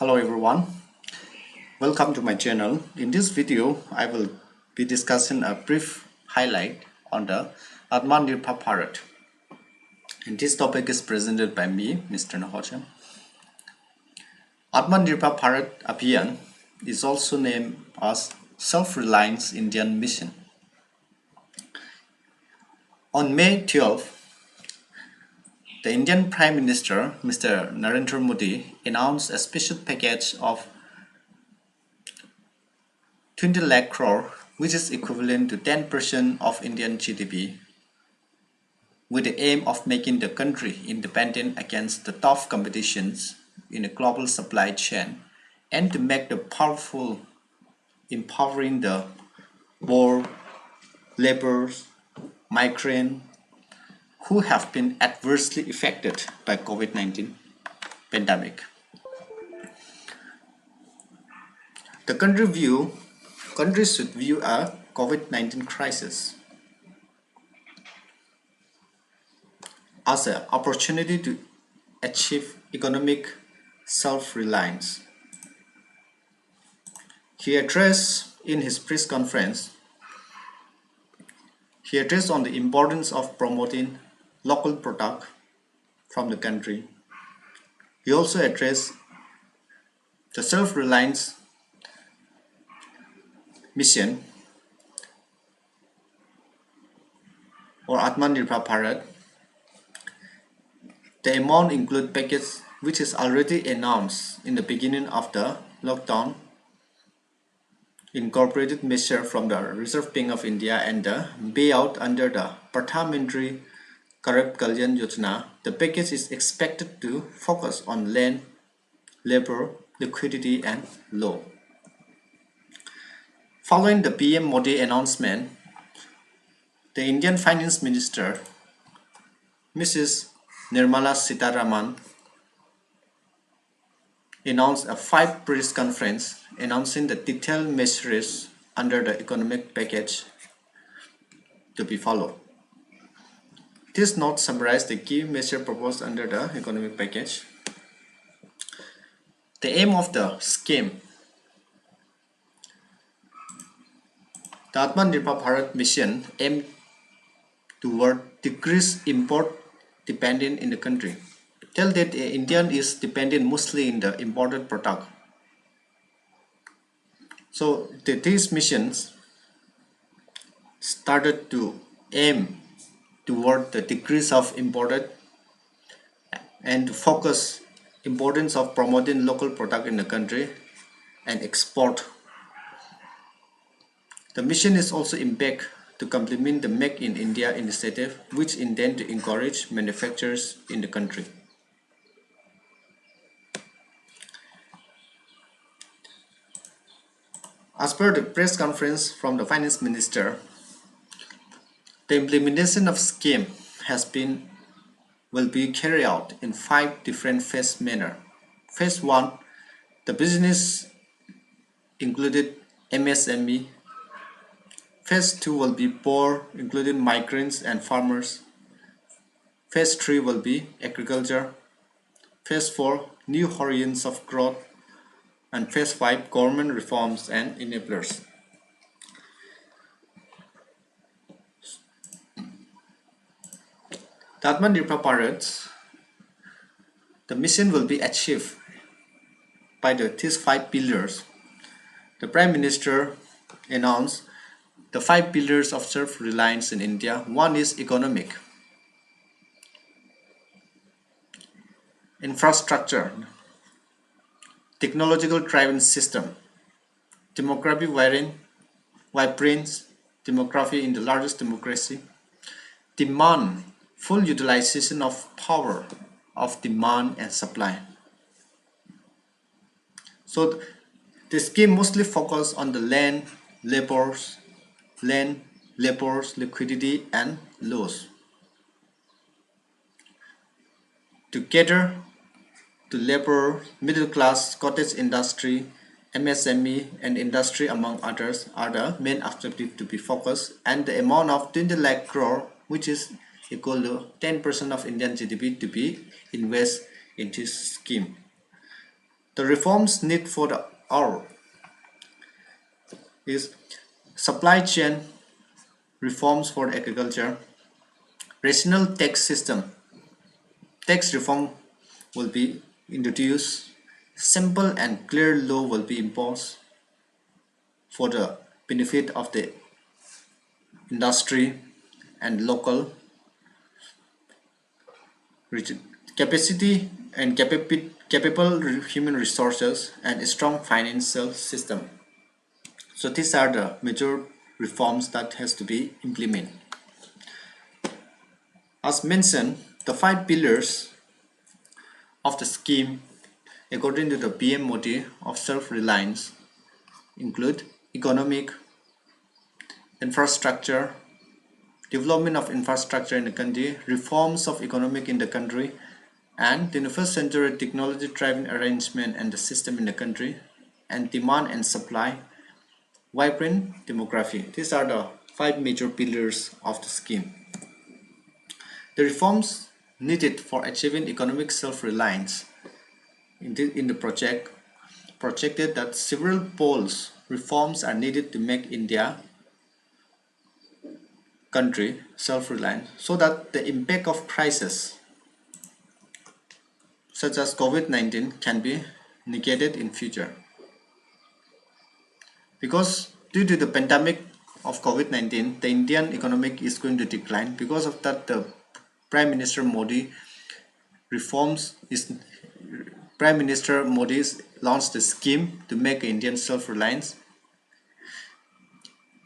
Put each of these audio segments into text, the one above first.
Hello everyone, welcome to my channel. In this video, I will be discussing a brief highlight on the Atmanirbhar Bharat. And this topic is presented by me, Mr. Nahocha. Atmanirbhar Bharat Abhiyan is also named as Self-Reliance Indian Mission. On May 12, the Indian Prime Minister, Mr. Narendra Modi, announced a special package of 20 lakh crore, which is equivalent to 10% of Indian GDP, with the aim of making the country independent against the tough competitions in a global supply chain and to make the powerful empowering the poor, laborers, migrants who have been adversely affected by COVID-19 pandemic. The country should view a COVID-19 crisis as an opportunity to achieve economic self-reliance. He addressed in his press conference, he addressed on the importance of promoting local product from the country. He also addressed the self-reliance mission or Atmanirbhar Bharat. The amount include package which is already announced in the beginning of the lockdown, incorporated measure from the Reserve Bank of India and the payout under the Pradhan Mantri Garib Kalyan Yojana. The package is expected to focus on land, labor, liquidity and law. Following the PM Modi announcement, the Indian Finance Minister, Mrs. Nirmala Sitharaman, announced a 5 press conference announcing the detailed measures under the economic package to be followed. This note summarizes the key measures proposed under the economic package. The aim of the scheme. The Atmanirbhar Bharat mission aimed toward decrease import dependence in the country. Till that India is dependent mostly in the imported product. So these missions started to aim toward the decrease of imported and to focus importance of promoting local product in the country and export. The mission is also impact to complement the Make in India initiative, which intend to encourage manufacturers in the country. As per the press conference from the Finance Minister, the implementation of scheme will be carried out in 5 different phase manner. Phase 1, the business included MSME. Phase 2 will be poor, including migrants and farmers. Phase 3 will be agriculture. Phase 4, new horizons of growth. And Phase 5, government reforms and enablers. The Atmanirbhar Bharat, the mission will be achieved by these 5 pillars. The Prime Minister announced the 5 pillars of self-reliance in India. One is economic, infrastructure, technological driven system, demography vibrance, demography in the largest democracy, demand, full utilization of power of demand and supply. So the scheme mostly focus on the land, labors, liquidity and laws. To cater to labor, middle class, cottage industry, MSME and industry among others are the main objective to be focused, and the amount of 20 lakh crore, which is equal to 10% of Indian GDP, to be invested in this scheme. The reforms need for the hour is supply chain reforms for agriculture, rational tax system. Tax reform will be introduced, simple and clear law will be imposed for the benefit of the industry and local capacity and capable human resources and a strong financial system. So these are the major reforms that has to be implemented. As mentioned, the 5 pillars of the scheme according to the PM motto of self-reliance include economic, infrastructure, development of infrastructure in the country, reforms of economic in the country, and 21st century technology driving arrangement and the system in the country, and demand and supply, vibrant demography. These are the 5 major pillars of the scheme. The reforms needed for achieving economic self-reliance in the projected that several poles reforms are needed to make India country self-reliant so that the impact of crisis such as COVID-19 can be negated in future. Because due to the pandemic of COVID-19, the Indian economic is going to decline. Because of that, the Prime Minister Modi's launched a scheme to make Indian self-reliance,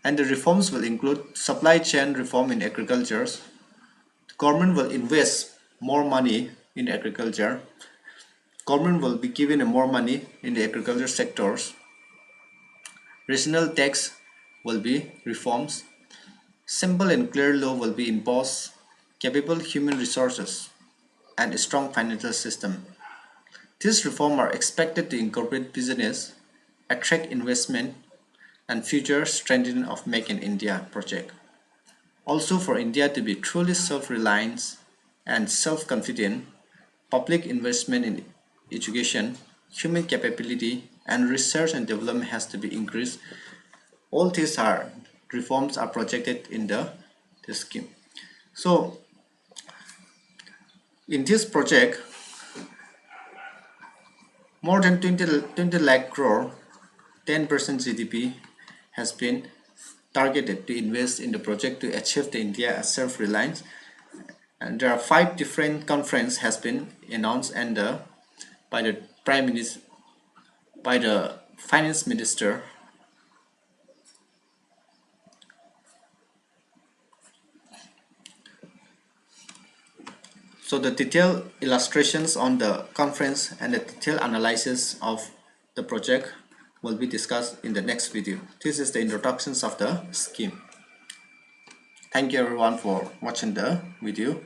and the reforms will include supply chain reform in agriculture. The government will invest more money in agriculture. Government will be given more money in the agriculture sectors. Regional tax will be reforms. Simple and clear law will be imposed. Capable human resources and a strong financial system. These reforms are expected to incorporate business, attract investment, and future strengthening of Make in India project. Also, for India to be truly self-reliant and self-confident, public investment in education, human capability, and research and development has to be increased. All these reforms are projected in the scheme. So, in this project, more than 20 lakh crore, 10% GDP has been targeted to invest in the project to achieve the India self-reliance. And there are 5 different conferences has been announced and by the Prime Minister, by the Finance Minister. So the detailed illustrations on the conference and the detailed analysis of the project will be discussed in the next video. This is the introductions of the scheme. Thank you everyone for watching the video.